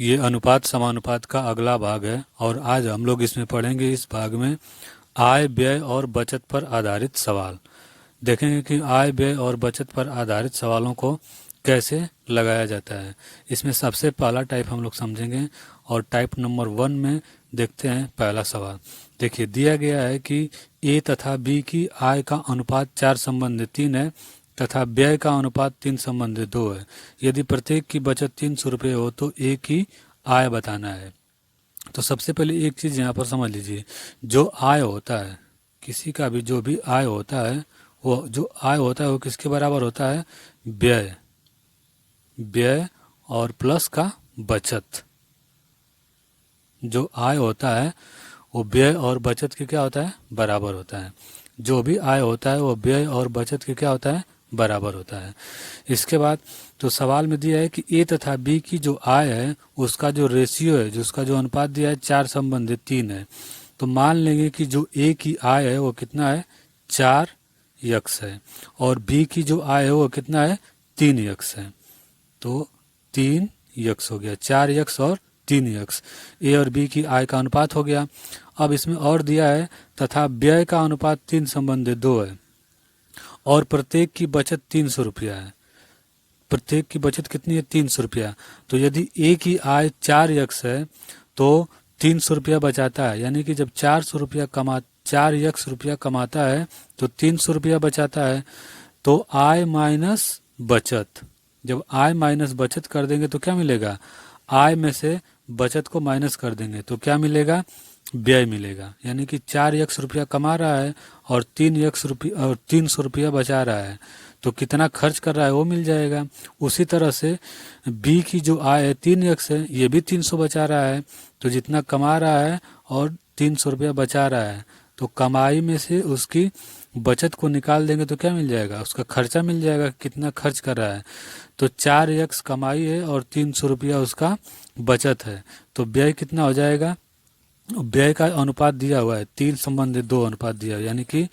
ये अनुपात समानुपात का अगला भाग है और आज हम लोग इसमें पढ़ेंगे। इस भाग में आय व्यय और बचत पर आधारित सवाल देखेंगे कि आय व्यय और बचत पर आधारित सवालों को कैसे लगाया जाता है। इसमें सबसे पहला टाइप हम लोग समझेंगे और टाइप नंबर 1 में देखते हैं पहला सवाल। देखिए, दिया गया है कि ए तथा बी की आय का अनुपात 4:3 है तथा व्यय का अनुपात 3:2 है। यदि प्रत्येक की बचत 300 रुपये हो तो ए की आय बताना है। तो सबसे पहले एक चीज़ यहाँ पर समझ लीजिए, जो आय होता है, किसी का भी जो भी आय होता है, वो जो आय होता है वो किसके बराबर होता है? व्यय। व्यय और प्लस का बचत। जो आय होता है वो व्यय और बचत के क्या होता है? बराबर होता है। जो भी आय होता है वो व्यय और बचत के क्या होता है? बराबर होता है। इसके बाद तो सवाल में दिया है कि ए तथा बी की जो आय है उसका जो रेशियो है, जो उसका जो अनुपात दिया है 4:3 है। तो मान लेंगे कि जो ए की आय है वो कितना है? 4x है और बी की जो आय है वो कितना है? 3x है। तो 3x हो गया, 4x और 3x ए और बी की आय का अनुपात हो गया। अब इसमें और दिया है तथा व्यय का अनुपात 3:2 है और प्रत्येक की बचत 300 रुपया है। प्रत्येक की बचत कितनी है? 300 रुपया। तो यदि ए की आय 4x है तो 300 रुपया बचाता है, यानी कि जब 4x रुपया कमाता है तो 300 रुपया बचाता है। तो आय माइनस बचत, जब आय माइनस बचत कर देंगे तो क्या मिलेगा? आय में से बचत को माइनस कर देंगे तो क्या मिलेगा? व्यय मिलेगा। यानी कि 4x रुपया कमा रहा है और 300 रुपया बचा रहा है, तो कितना खर्च कर रहा है वो मिल जाएगा। उसी तरह से बी की जो आय है 3x है, ये भी 300 बचा रहा है, तो जितना कमा रहा है और 300 रुपया बचा रहा है, तो कमाई में से उसकी बचत को निकाल देंगे तो क्या मिल जाएगा? उसका खर्चा मिल जाएगा, कितना खर्च कर रहा है। तो 4x कमाई है और 300 रुपया उसका बचत है, तो व्यय कितना हो जाएगा? व्यय का अनुपात दिया हुआ है 3:2 अनुपात दिया है, यानी कि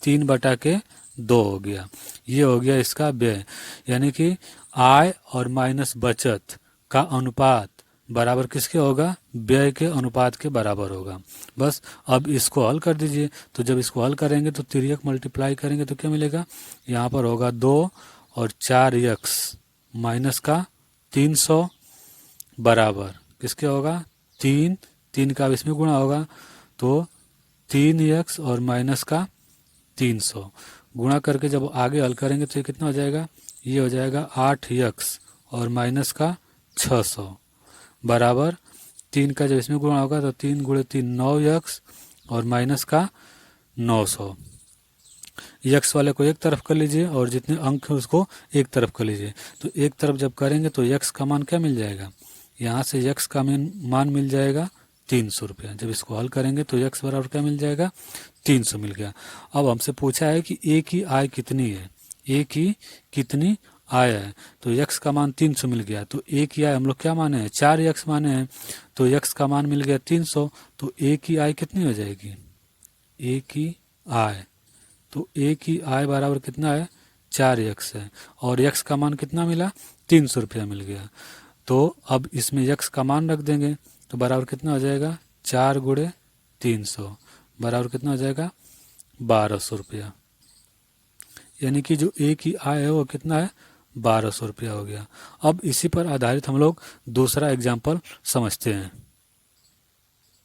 3/2 हो गया। ये हो गया इसका व्यय। यानी कि आय और माइनस बचत का अनुपात बराबर किसके होगा? व्यय के अनुपात के बराबर होगा। बस अब इसको हल कर दीजिए। तो जब इसको हल करेंगे तो 3x मल्टीप्लाई करेंगे तो क्या मिलेगा? यहाँ पर होगा 2 और 4x माइनस का 300 बराबर किसके होगा? 3 का अब इसमें गुणा होगा तो 3x और माइनस का 300 गुणा करके जब आगे हल करेंगे तो ये कितना हो जाएगा? ये हो जाएगा 8x और माइनस का 600 बराबर 3 का जब इसमें गुणा होगा तो 3 × 3 9x और माइनस का 900। यक्स वाले को एक तरफ कर लीजिए और जितने अंक हैं उसको एक तरफ कर लीजिए। तो एक तरफ जब करेंगे तो यक्स का मान क्या मिल जाएगा? यहाँ से यक्स का मान मिल जाएगा 300 रुपया। जब इसको हल करेंगे तो यक्स बराबर क्या मिल जाएगा? 300 मिल गया। अब हमसे पूछा है कि ए की आय कितनी है? ए की कितनी आय है? तो यक्स का मान 300 मिल गया। तो ए की आय हम लोग क्या माने हैं? 4x माने हैं। तो यक्स का मान मिल गया 300, तो ए की आय कितनी हो जाएगी? ए की आय, तो ए की आय बराबर कितना है? 4x है और यक्स का मान कितना मिला? 300 रुपया मिल गया। तो अब इसमें यक्स का मान रख देंगे तो बराबर कितना हो जाएगा? 4 × 300 बराबर कितना हो जाएगा? 1200 रुपया। यानी कि जो ए की आय है वो कितना है? 1200 रुपया हो गया। अब इसी पर आधारित हम लोग दूसरा एग्जाम्पल समझते हैं।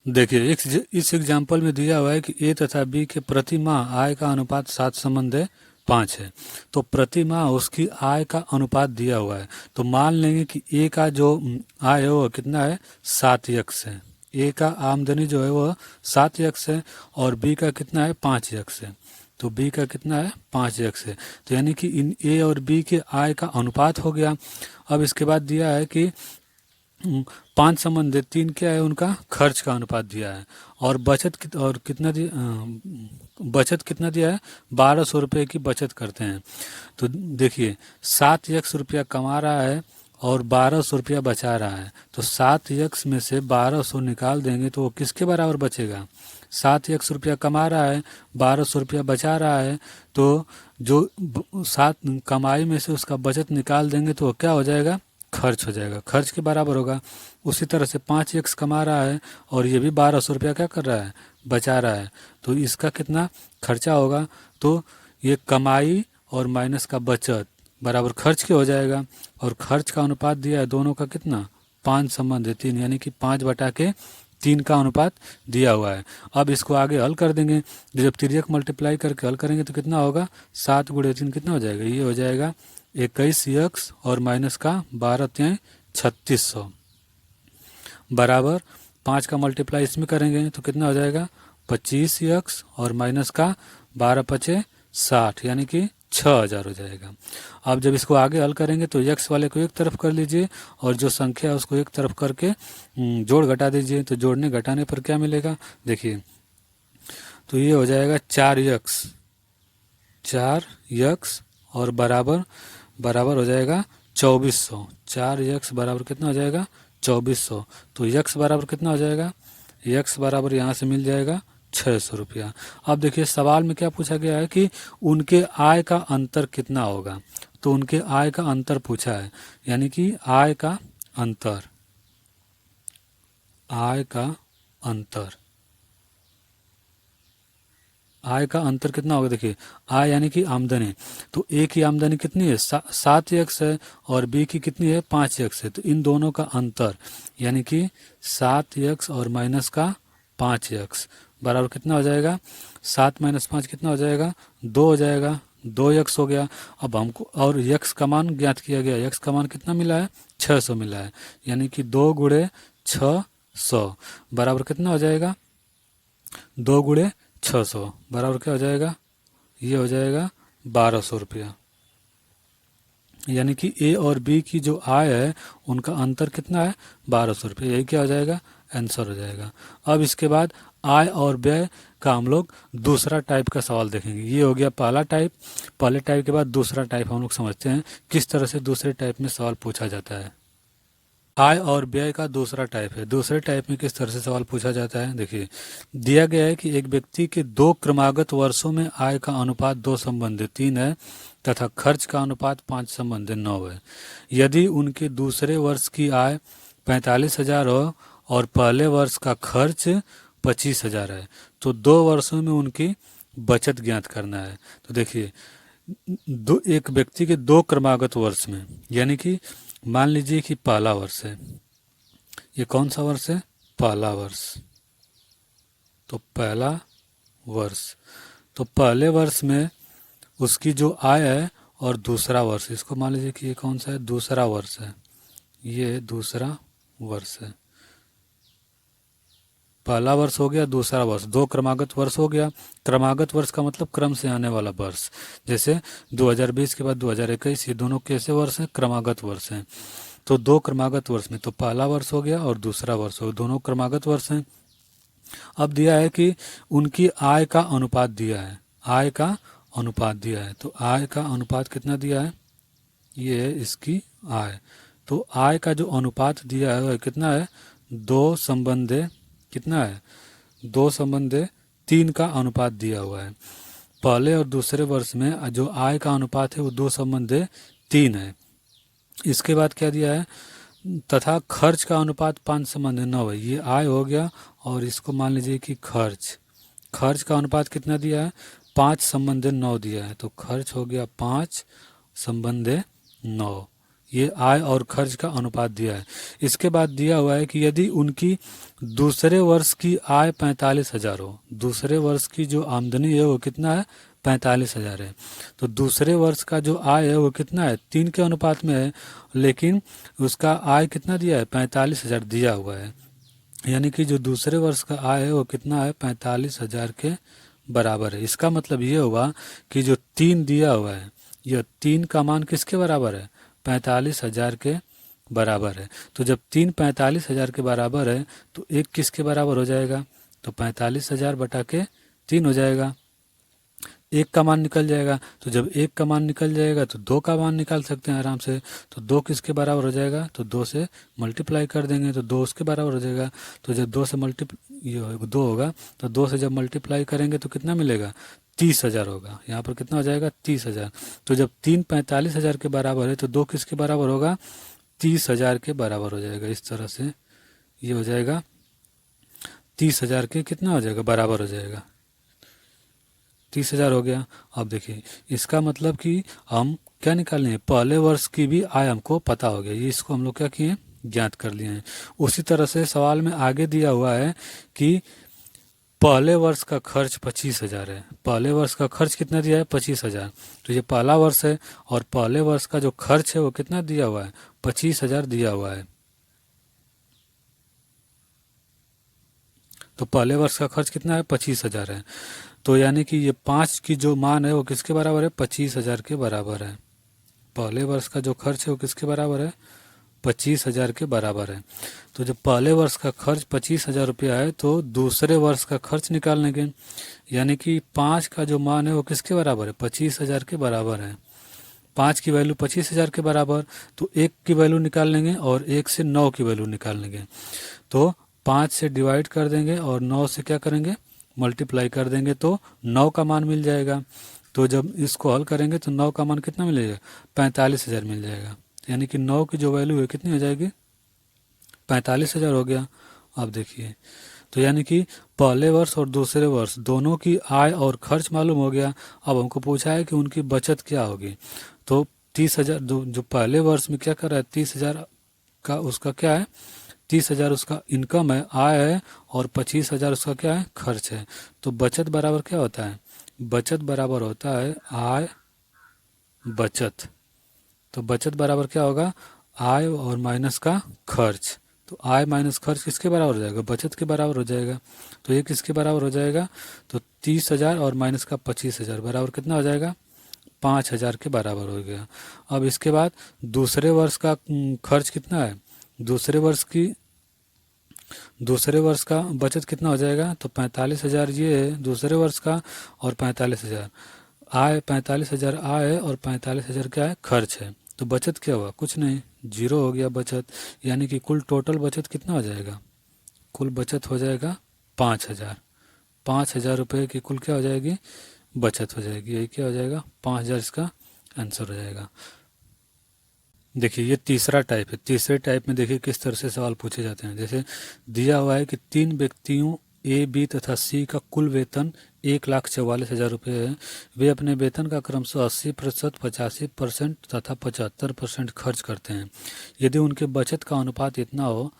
देखिए, इस एग्जाम्पल में दिया हुआ है कि ए तथा बी के प्रति माह आय का अनुपात 7:5 है। तो प्रति माह उसकी आय का अनुपात दिया हुआ है। तो मान लेंगे कि ए का जो आय है वो कितना है? 7x है। ए का आमदनी जो है वो 7x है और बी का कितना है? 5x है। तो बी का कितना है? 5x है। तो यानी कि इन ए और बी के आय का अनुपात हो गया। अब इसके बाद दिया है कि 5:3 क्या है? उनका खर्च का अनुपात दिया है और कितना दिया? बचत कितना दिया है? 1200 रुपये की बचत करते हैं। तो देखिए, 7x रुपया कमा रहा है और 1200 रुपया बचा रहा है। तो 7x में से 1200 निकाल देंगे तो वो किसके बराबर बचेगा? 7x रुपया कमा रहा है, 1200 रुपया बचा रहा है, तो जो 7 कमाई में से उसका बचत निकाल देंगे तो वो क्या हो जाएगा? खर्च हो जाएगा, खर्च के बराबर होगा। उसी तरह से 5x कमा रहा है और ये भी 1200 रुपया क्या कर रहा है, बचा रहा है, तो इसका कितना खर्चा होगा, तो ये कमाई और माइनस का बचत बराबर खर्च के हो जाएगा। और खर्च का अनुपात दिया है दोनों का कितना, 5 संबंध है 3, यानी कि 5/3 का अनुपात दिया हुआ है। अब इसको आगे हल कर देंगे, जब तिर्यक मल्टीप्लाई करके हल करेंगे तो कितना होगा, 7 × 3 कितना हो जाएगा, ये हो जाएगा 21x और माइनस का 12×3 = 3600 बराबर 5 का मल्टीप्लाई इसमें करेंगे तो कितना हो जाएगा, 25x और माइनस का 12×5 = 60, यानी कि 6000 हो जाएगा। अब जब इसको आगे हल करेंगे तो x वाले को एक तरफ कर लीजिए और जो संख्या है उसको एक तरफ करके जोड़ घटा दीजिए, तो जोड़ने घटाने पर क्या मिलेगा, देखिए तो ये हो जाएगा 4x और बराबर हो जाएगा 2400। 4x बराबर कितना हो जाएगा, 2400। तो x बराबर कितना हो जाएगा, x बराबर यहाँ से मिल जाएगा 600 रुपया। अब देखिए सवाल में क्या पूछा गया है कि उनके आय का अंतर कितना होगा, तो उनके आय का अंतर पूछा है, यानी कि आय का अंतर, आय का अंतर कितना होगा, देखिए आय यानी कि आमदनी, तो ए की आमदनी कितनी है, 7x है और बी की कितनी है, 5x है, तो इन दोनों का अंतर यानी कि 7x और माइनस का 5x बराबर कितना हो जाएगा, 7 - 5 कितना हो जाएगा, 2 हो जाएगा, 2x हो गया। अब हमको और x का मान ज्ञात किया गया, x का मान कितना मिला है, 600 मिला है, यानी कि 2 × 600 बराबर कितना हो जाएगा, 2 × 600 बराबर क्या हो जाएगा, ये हो जाएगा 1200 रुपया। यानी कि ए और बी की जो आय है उनका अंतर कितना है, 1200 रुपये, यही क्या हो जाएगा, आंसर हो जाएगा। अब इसके बाद आय और व्यय का हम लोग दूसरा टाइप का सवाल देखेंगे। ये हो गया पहला टाइप, पहले टाइप के बाद दूसरा टाइप हम लोग समझते हैं किस तरह से दूसरे टाइप में सवाल पूछा जाता है। आय और व्यय का दूसरा टाइप है। दूसरे टाइप में किस तरह से सवाल पूछा जाता है, देखिए दिया गया है कि एक व्यक्ति के 2 क्रमागत वर्षों में आय का अनुपात 2:3 है तथा खर्च का अनुपात 5:9 है। यदि उनके दूसरे वर्ष की आय 45,000 हो और पहले वर्ष का खर्च 25,000 है तो 2 वर्षों में उनकी बचत ज्ञात करना है। तो देखिए एक व्यक्ति के 2 क्रमागत वर्ष में, यानी कि मान लीजिए कि पहला वर्ष है, ये कौन सा वर्ष है, पहला वर्ष, तो पहला वर्ष, तो पहले वर्ष में उसकी जो आय है और दूसरा वर्ष, इसको मान लीजिए कि ये कौन सा है, दूसरा वर्ष है, ये दूसरा वर्ष है, पहला वर्ष हो गया, दूसरा वर्ष, 2 क्रमागत वर्ष हो गया। क्रमागत वर्ष का मतलब क्रम से आने वाला वर्ष, जैसे 2020 के बाद 2021, ये दोनों कैसे वर्ष हैं, क्रमागत वर्ष हैं। तो 2 क्रमागत वर्ष में तो पहला वर्ष हो गया और दूसरा वर्ष हो गया, दोनों क्रमागत वर्ष हैं। अब दिया है कि उनकी आय का अनुपात दिया है, आय का अनुपात दिया है, तो आय का अनुपात कितना दिया है, ये है इसकी आय। तो आय का जो अनुपात दिया है वह कितना है, 2:3 कितना है, 2:3 का अनुपात दिया हुआ है। पहले और दूसरे वर्ष में जो आय का अनुपात है वो 2:3 है। इसके बाद क्या दिया है, तथा खर्च का अनुपात 5:9 है, ये आय हो गया और इसको मान लीजिए कि खर्च का अनुपात कितना दिया है, 5:9 दिया है, तो खर्च हो गया 5:9, ये आय और खर्च का अनुपात दिया है। इसके बाद दिया हुआ है कि यदि उनकी दूसरे वर्ष की आय 45,000 हो, दूसरे वर्ष की जो आमदनी है वो कितना है, 45,000 है, तो दूसरे वर्ष का जो आय है वो कितना है, 3 के अनुपात में है, लेकिन उसका आय कितना दिया है, 45,000 दिया हुआ है, यानी कि जो दूसरे वर्ष का आय है वो कितना है, 45,000 के बराबर है। इसका मतलब ये हुआ कि जो 3 दिया हुआ है, यह 3 का मान किसके बराबर है, 45,000 के बराबर है। तो जब 3 45,000 के बराबर है तो 1 किसके बराबर हो जाएगा, तो 45,000 बटा के 3 हो जाएगा, 1 का मान निकल जाएगा। तो जब 1 का मान निकल जाएगा तो 2 का मान निकाल सकते हैं आराम से, तो 2 किसके बराबर हो जाएगा, तो 2 से मल्टीप्लाई कर देंगे तो 2 उसके बराबर हो जाएगा। तो जब 2 से ये 2 होगा तो 2 से जब मल्टीप्लाई करेंगे तो कितना मिलेगा, 30,000 होगा, यहाँ पर कितना हो जाएगा, 30,000। तो जब 3 45,000 के बराबर है तो 2 किसके बराबर होगा, 30,000 के बराबर हो जाएगा। इस तरह से ये हो जाएगा 30,000 के कितना हो जाएगा, बराबर हो जाएगा। 30,000 हो गया। अब देखिए इसका मतलब कि हम क्या निकालने हैं, पहले वर्ष की भी आय हमको पता हो गया, ये इसको हम लोग क्या किए, ज्ञात कर लिए हैं। उसी तरह से सवाल में आगे दिया हुआ है कि पहले वर्ष का खर्च 25,000 है। पहले वर्ष का खर्च कितना दिया है, 25,000। तो ये पहला वर्ष है और पहले वर्ष का जो खर्च है वो कितना दिया हुआ है, 25,000 दिया हुआ है। तो पहले वर्ष का खर्च कितना है, 25,000 है। तो यानी कि ये 5 की जो मान है वो किसके बराबर है, 25,000 के बराबर है। पहले वर्ष का जो खर्च है वो किसके बराबर है, 25,000 के बराबर है। तो जब पहले वर्ष का खर्च 25,000 रुपया है तो दूसरे वर्ष का खर्च निकाल लेंगे, यानी कि 5 का जो मान है वो किसके बराबर है, 25,000 के बराबर है। 5 की वैल्यू 25,000 के बराबर, तो 1 की वैल्यू निकाल लेंगे और 1 से 9 की वैल्यू निकाल लेंगे। तो 5 से डिवाइड कर देंगे और 9 से क्या करेंगे, मल्टीप्लाई कर देंगे तो 9 का मान मिल जाएगा। तो जब इसको हल करेंगे तो 9 का मान कितना मिलेगा, 45,000 मिल जाएगा। यानी कि 9 की जो वैल्यू है कितनी हो जाएगी, 45,000 हो गया। अब देखिए तो यानी कि पहले वर्ष और दूसरे वर्ष दोनों की आय और खर्च मालूम हो गया। अब हमको पूछा है कि उनकी बचत क्या होगी। तो 30,000 जो पहले वर्ष में क्या कर रहा है, 30,000 का उसका क्या है, 30,000 उसका इनकम है, आय है, और 25,000 उसका क्या है, खर्च है। तो बचत बराबर क्या होता है, बचत बराबर होता है आय बचत। तो बचत बराबर क्या होगा, आय और माइनस का खर्च। तो आय माइनस खर्च किसके बराबर हो जाएगा, बचत के बराबर हो जाएगा। तो ये किसके बराबर हो जाएगा, तो 30,000 और माइनस का 25,000 बराबर कितना हो जाएगा, 5,000 के बराबर हो गया। अब इसके बाद दूसरे वर्ष का खर्च कितना है, दूसरे वर्ष का बचत कितना हो जाएगा, तो 45,000 ये है दूसरे वर्ष का, और 45,000 आय, 45,000 आय है और 45,000 क्या है, खर्च है। तो बचत क्या हुआ, कुछ नहीं, जीरो हो गया बचत। यानी कि कुल टोटल बचत कितना हो जाएगा, कुल बचत हो जाएगा 5,000। 5,000 रुपये की कुल क्या हो जाएगी, बचत हो जाएगी। यही क्या हो जाएगा, 5,000 इसका आंसर हो जाएगा। देखिए ये तीसरा टाइप है। तीसरे टाइप में देखिए किस तरह से सवाल पूछे जाते हैं। जैसे दिया हुआ है कि 3 व्यक्तियों ए, बी तथा सी का कुल वेतन 1,44,000 रुपये है। वे अपने वेतन का क्रमशः 80%, 85% तथा 75% खर्च करते हैं। यदि उनके बचत का अनुपात इतना हो,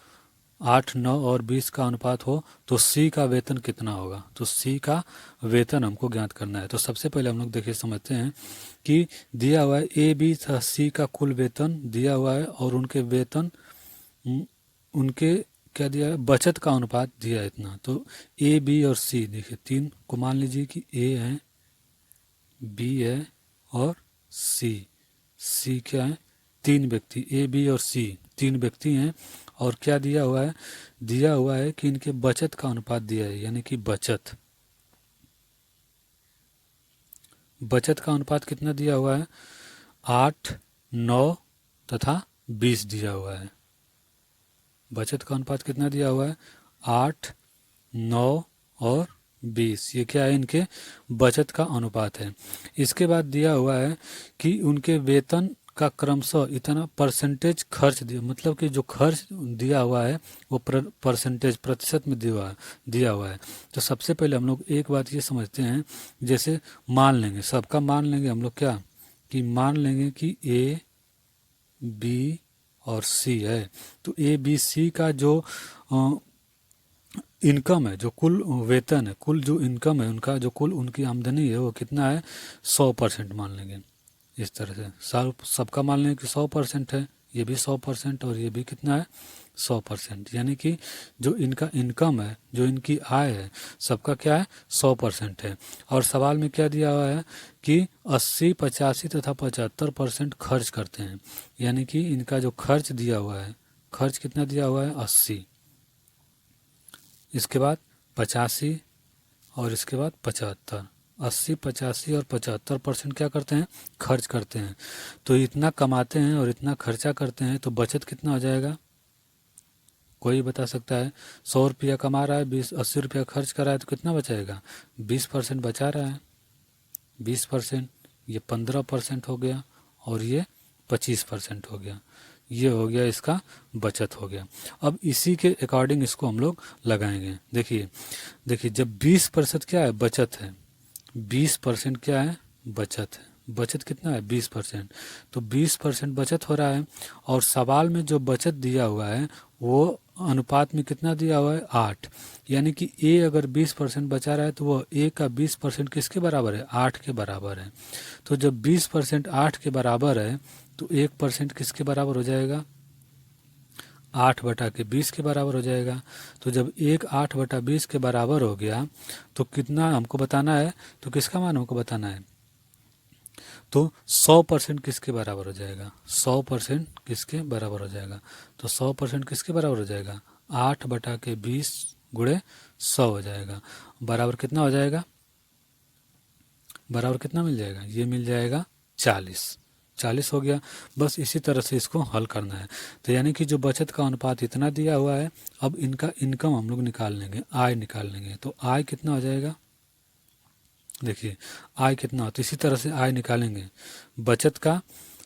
8, 9 और 20 का अनुपात हो, तो सी का वेतन कितना होगा। तो सी का वेतन हमको ज्ञात करना है। तो सबसे पहले हम लोग देखिए समझते हैं कि दिया हुआ है ए, बी तथा सी का कुल वेतन दिया हुआ है और उनके वेतन उनके क्या दिया है, बचत का अनुपात दिया है इतना। तो ए, बी और सी देखिए तीन को मान लीजिए कि ए है, बी है और सी। सी क्या है, 3 व्यक्ति, ए, बी और सी 3 व्यक्ति हैं। और क्या दिया हुआ है, दिया हुआ है कि इनके बचत का अनुपात दिया है, यानी कि बचत का अनुपात कितना दिया हुआ है, 8, 9 तथा 20 दिया हुआ है। बचत का अनुपात कितना दिया हुआ है, 8, 9 और 20। ये क्या है, इनके बचत का अनुपात है। इसके बाद दिया हुआ है कि उनके वेतन का क्रमशः इतना परसेंटेज खर्च दिया, मतलब कि जो खर्च दिया हुआ है वो परसेंटेज प्रतिशत में दिया हुआ है। तो सबसे पहले हम लोग एक बात ये समझते हैं, जैसे मान लेंगे, सबका मान लेंगे हम लोग क्या, कि मान लेंगे कि ए, बी और सी है। तो ए, बी, सी का जो इनकम है, जो कुल वेतन है, कुल जो इनकम है उनका, जो कुल उनकी आमदनी है वो कितना है, 100% मान लेंगे। इस तरह से सबका मान लेंगे कि 100% है, ये भी 100% और ये भी कितना है, 100%। यानी कि जो इनका इनकम है, जो इनकी आय है, सबका क्या है, 100% है। और सवाल में क्या दिया हुआ है कि 80, 85 तथा 75% खर्च करते हैं। यानी कि इनका जो खर्च दिया हुआ है, खर्च कितना दिया हुआ है, 80, इसके बाद 85 और इसके बाद 75। 80, 85 और 75% क्या करते हैं, खर्च करते हैं। तो इतना कमाते हैं और इतना खर्चा करते हैं, तो बचत कितना हो जाएगा, कोई बता सकता है। 100 रुपया कमा रहा है, 80 रुपया खर्च कर रहा है, तो कितना बचाएगा, 20% बचा रहा है। 20%, ये 15% हो गया और ये 25% हो गया। ये हो गया इसका बचत हो गया। अब इसी के अकॉर्डिंग इसको हम लोग लगाएंगे। देखिए देखिए जब 20% क्या है बचत है, 20% क्या है बचत है, बचत कितना है 20%, तो 20% बचत हो रहा है। और सवाल में जो बचत दिया हुआ है वो अनुपात में कितना दिया हुआ है 8, यानी कि ए अगर 20% बचा रहा है तो वो ए का 20% किसके बराबर है 8 के बराबर है। तो जब 20% 8 के बराबर है तो 1% किसके बराबर हो जाएगा 8/20 के बराबर हो जाएगा। तो जब 1 8/20 के बराबर हो गया तो कितना हमको बताना है, तो किसका मान हमको बताना है, तो 100% किसके बराबर हो जाएगा, 100% किसके बराबर हो जाएगा, तो 100% किसके बराबर हो जाएगा 8/20 गुणे 100 हो जाएगा। बराबर कितना हो जाएगा, बराबर कितना मिल जाएगा, ये मिल जाएगा 40, 40 हो गया। बस इसी तरह से इसको हल करना है। तो यानी कि जो बचत का अनुपात इतना दिया हुआ है, अब इनका इनकम हम लोग निकाल लेंगे, आय निकाल लेंगे। तो आय कितना हो जाएगा, देखिए आय कितना हो, तो इसी तरह से आय निकालेंगे। बचत का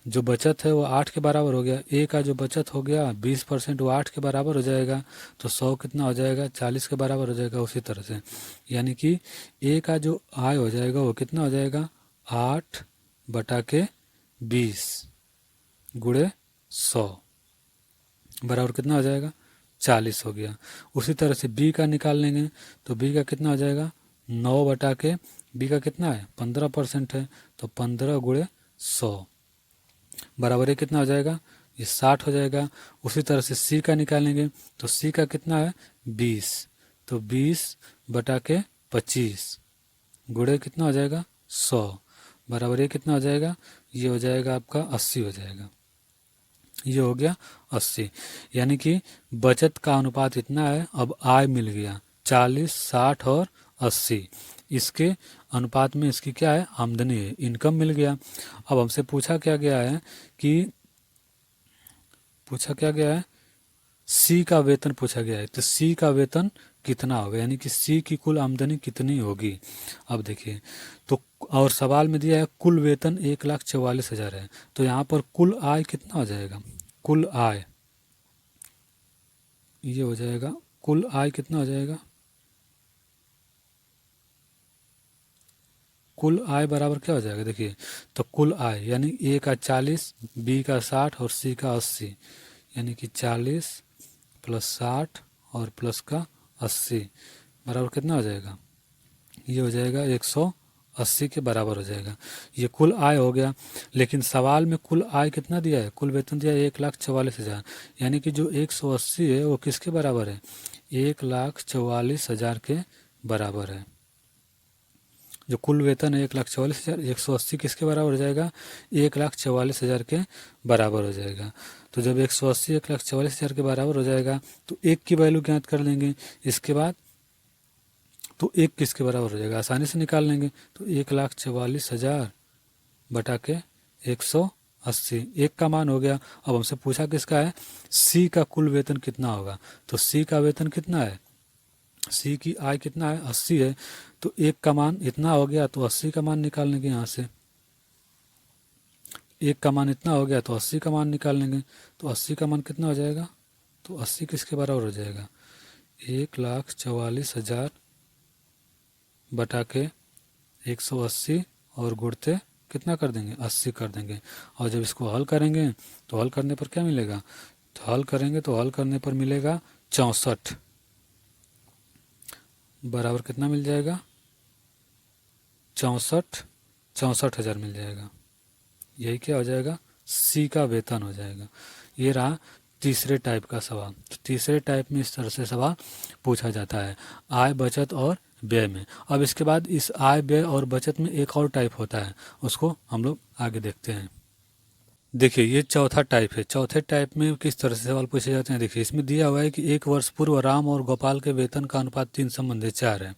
जो बचत है वो 8 के बराबर हो गया, ए का जो बचत हो गया 20% वो 8 के बराबर हो जाएगा, तो 100 कितना हो जाएगा 40 के बराबर हो जाएगा। उसी तरह से यानी कि ए का जो आय हो जाएगा वो कितना हो जाएगा 8/20 गुणे 100 बराबर कितना हो जाएगा 40 हो गया। उसी तरह से बी का निकाल लेंगे, तो बी का कितना हो जाएगा 9 बी का कितना है 15% है, तो 15 गुणे 100 बराबर ये कितना हो जाएगा, ये 60 हो जाएगा। उसी तरह से सी का निकालेंगे, तो सी का कितना है 20, तो 20/25 गुणे कितना हो जाएगा 100 बराबर ये कितना हो जाएगा, ये हो जाएगा आपका 80 हो जाएगा। ये हो गया 80, यानी कि बचत का अनुपात इतना है। अब आय मिल गया 40, 60 और 80, इसके अनुपात में इसकी क्या है आमदनी है, इनकम मिल गया। अब हमसे पूछा क्या गया है कि पूछा क्या गया है, सी का वेतन पूछा गया है, तो सी का वेतन कितना होगा, यानी कि सी की कुल आमदनी कितनी होगी। अब देखिए तो और सवाल में दिया है कुल वेतन 1,44,000 है, तो यहाँ पर कुल आय कितना हो जाएगा, कुल आय ये हो जाएगा, कुल आय कितना हो जाएगा, कुल आय बराबर क्या हो जाएगा, देखिए तो कुल आय यानी ए का 40, बी का 60 और सी का 80, यानी कि 40 + 60 और प्लस का 80 बराबर कितना हो जाएगा, ये हो जाएगा 180 के बराबर हो जाएगा। ये कुल आय हो गया। लेकिन सवाल में कुल आय कितना दिया है, कुल वेतन दिया है 1,44,000, यानी कि जो 180 है वो किसके बराबर है 1,44,000 के बराबर है। जो कुल वेतन है 1,44,000, 180 किसके बराबर हो जाएगा 1,44,000 के बराबर हो जाएगा। तो जब 180 1,44,000 के बराबर हो जाएगा तो एक की वैल्यू ज्ञात कर लेंगे। इसके बाद तो एक किसके बराबर हो जाएगा, आसानी से निकाल लेंगे। तो 1,44,000 बटा के 180, एक का मान हो गया। अब हमसे पूछा किसका है, सी का कुल वेतन कितना होगा। तो सी का वेतन कितना है, सी की आय कितना है 80 है, तो एक का मान इतना हो गया, तो 80 का मान निकाल लेंगे यहाँ से। एक का मान इतना हो गया तो 80 का मान निकाल लेंगे। तो 80 का मान कितना हो जाएगा, तो 80 किसके बराबर हो जाएगा 1,44,000 बटा के 180 और गुणते कितना कर देंगे 80 कर देंगे। और जब इसको हल करेंगे तो हल करने पर क्या मिलेगा, तो हल करेंगे तो हल करने पर मिलेगा 64 बराबर कितना मिल जाएगा 64,000 मिल जाएगा। यही क्या हो जाएगा, सी का वेतन हो जाएगा। ये रहा तीसरे टाइप का सवाल। तो तीसरे टाइप में इस तरह से सवाल पूछा जाता है आय बचत और व्यय में। अब इसके बाद इस आय व्यय और बचत में एक और टाइप होता है, उसको हम लोग आगे देखते हैं। देखिए ये चौथा टाइप है। चौथे टाइप में किस तरह से सवाल पूछे जाते हैं, देखिए इसमें दिया हुआ है कि 1 वर्ष पूर्व राम और गोपाल के वेतन का अनुपात 3:4 है।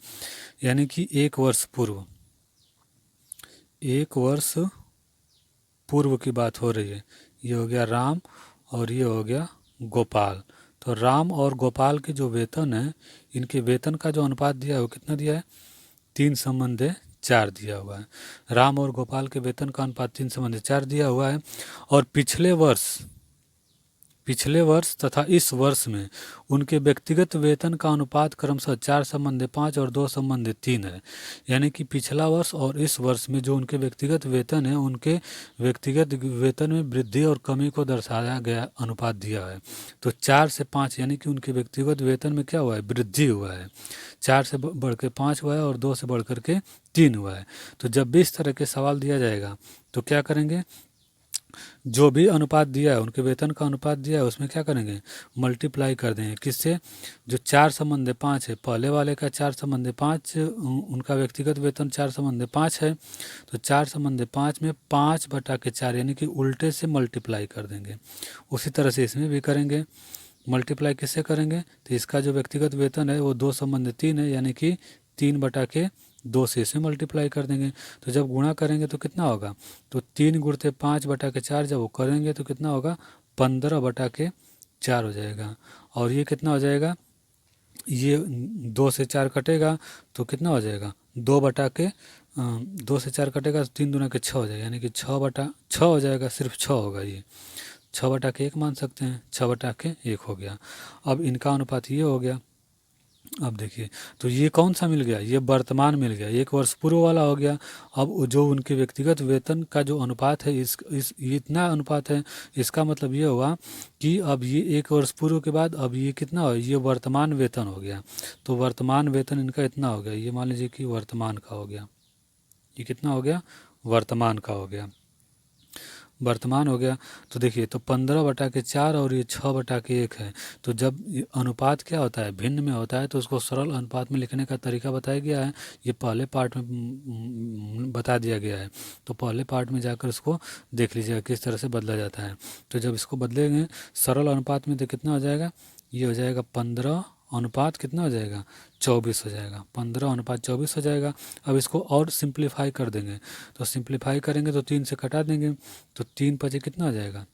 यानी कि 1 वर्ष पूर्व, 1 वर्ष पूर्व की बात हो रही है। ये हो गया राम और ये हो गया गोपाल। तो राम और गोपाल के जो वेतन है, इनके वेतन का जो अनुपात दिया है वो कितना दिया है 3:4 दिया हुआ है। राम और गोपाल के वेतन का अनुपात 3:4 दिया हुआ है। और पिछले वर्ष पिछले वर्ष तथा इस वर्ष में उनके व्यक्तिगत वेतन का अनुपात क्रमशः 4:5 और 2:3 है। यानी कि पिछला वर्ष और इस वर्ष में जो उनके व्यक्तिगत वेतन है, उनके व्यक्तिगत वेतन में वृद्धि और कमी को दर्शाया गया अनुपात दिया है। तो 4 से 5 यानी कि उनके व्यक्तिगत वेतन में क्या हुआ है, वृद्धि हुआ है। 4 से बढ़ के 5 हुआ है और 2 से बढ़ कर के 3 हुआ है। तो जब भी इस तरह के सवाल दिया जाएगा तो क्या करेंगे, जो भी अनुपात दिया है, उनके वेतन का अनुपात दिया है, उसमें क्या करेंगे, मल्टीप्लाई कर देंगे। किससे, जो 4:5 है, पहले वाले का 4:5, उनका व्यक्तिगत वेतन 4:5 है, तो 4:5 में 5/4 यानी कि उल्टे से मल्टीप्लाई कर देंगे। उसी तरह से इसमें भी करेंगे। मल्टीप्लाई किससे करेंगे, तो इसका जो व्यक्तिगत वेतन है वो 2:3 है, यानी कि 3/2 से इसे मल्टीप्लाई कर देंगे। तो जब गुणा करेंगे तो कितना होगा, तो 3 गुणते 5/4 जब वो करेंगे तो कितना होगा, 15/4 हो जाएगा। और ये कितना हो जाएगा, ये 2 से 4 कटेगा तो कितना हो जाएगा, 2 से 4 कटेगा तो 3 दूना के 6 हो जाएगा, यानी कि 6/6 हो जाएगा, सिर्फ 6 होगा। ये 6/1 मान सकते हैं, 6/1 हो गया। अब इनका अनुपात ये हो गया। अब देखिए, तो ये कौन सा मिल गया, ये वर्तमान मिल गया, 1 वर्ष पूर्व वाला हो गया। अब जो उनके व्यक्तिगत वेतन का जो अनुपात है, इस ये इतना अनुपात है, इसका मतलब ये हुआ कि अब ये 1 वर्ष पूर्व के बाद अब ये कितना हो, ये वर्तमान वेतन हो गया। तो वर्तमान वेतन इनका इतना हो गया, ये मान लीजिए कि वर्तमान का हो गया। ये कितना हो गया, वर्तमान का हो गया, वर्तमान हो गया। तो देखिए, तो 15/4 और ये 6/1 है। तो जब ये अनुपात क्या होता है, भिन्न में होता है, तो उसको सरल अनुपात में लिखने का तरीका बताया गया है। ये पहले पार्ट में बता दिया गया है। तो पहले पार्ट में जाकर इसको देख लीजिएगा किस तरह से बदला जाता है। तो जब इसको बदलेंगे सरल अनुपात में तो कितना हो जाएगा, ये हो जाएगा 15 अनुपात कितना हो जाएगा, 24 हो जाएगा। 15:24 हो जाएगा। अब इसको और सिंप्लीफाई कर देंगे, तो सिंप्लीफाई करेंगे तो 3 से कटा देंगे, तो 3×5 कितना हो जाएगा,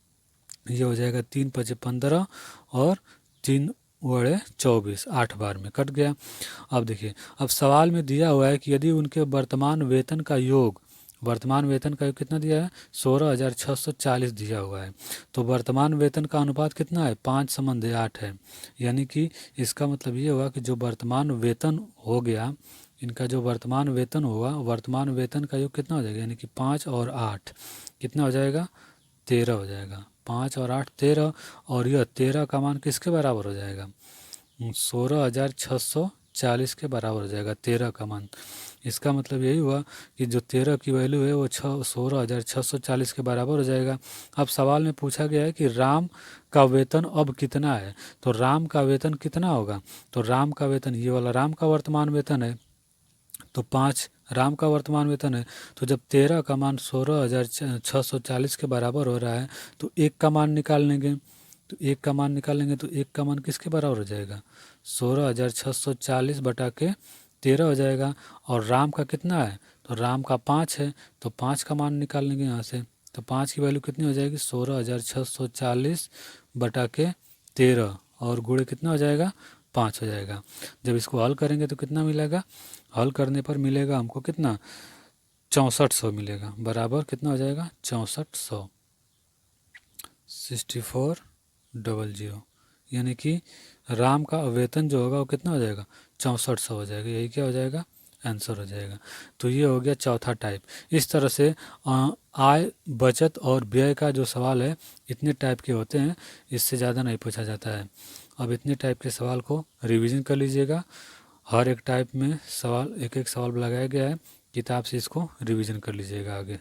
ये हो जाएगा 3×5 15 और 3×24, 8 बार में कट गया। अब देखिए, अब सवाल में दिया हुआ है कि यदि उनके वर्तमान वेतन का योग, वर्तमान वेतन का योग कितना दिया है, 16,640 दिया हुआ है। तो वर्तमान वेतन का अनुपात कितना है, 5:8 है। यानी कि इसका मतलब ये हुआ कि जो वर्तमान वेतन हो गया, इनका जो वर्तमान वेतन होगा, वर्तमान वेतन का योग कितना हो जाएगा, यानी कि 5 और 8 कितना हो जाएगा, 13 हो जाएगा। 5 और 8 13, और यह 13 का मान किसके बराबर हो जाएगा, 16,640 के बराबर हो जाएगा 13 का मान। इसका मतलब यही हुआ कि जो 13 की वैल्यू है वो 16,640 के बराबर हो जाएगा। अब सवाल में पूछा गया है कि राम का वेतन अब कितना है। तो राम का वेतन कितना होगा, तो राम का वेतन, ये वाला राम का वर्तमान वेतन है, तो 5 राम का वर्तमान वेतन है। तो जब 13 का मान 16,640 के बराबर हो रहा है, तो 1 का मान निकाल लेंगे। तो 1 का मान निकालेंगे तो 1 का मान किसके बराबर हो जाएगा, 16,640/13 हो जाएगा। और राम का कितना है, तो राम का 5 है, तो 5 का मान निकाल लेंगे यहाँ से। तो 5 की वैल्यू कितनी हो जाएगी, 16,640/13, और गुणे कितना हो जाएगा, 5 हो जाएगा। जब इसको हल करेंगे तो कितना मिलेगा, हल करने पर मिलेगा हमको कितना, 6400 मिलेगा, बराबर कितना हो जाएगा, 6400, 6400। यानी कि राम का वेतन जो होगा वो कितना हो जाएगा, 6400 हो जाएगा। यही क्या हो जाएगा, आंसर हो जाएगा। तो ये हो गया चौथा टाइप। इस तरह से आय, बचत और व्यय का जो सवाल है, इतने टाइप के होते हैं, इससे ज़्यादा नहीं पूछा जाता है। अब इतने टाइप के सवाल को रिवीजन कर लीजिएगा। हर एक टाइप में सवाल, एक एक सवाल लगाया गया है, किताब से इसको रिवीजन कर लीजिएगा आगे।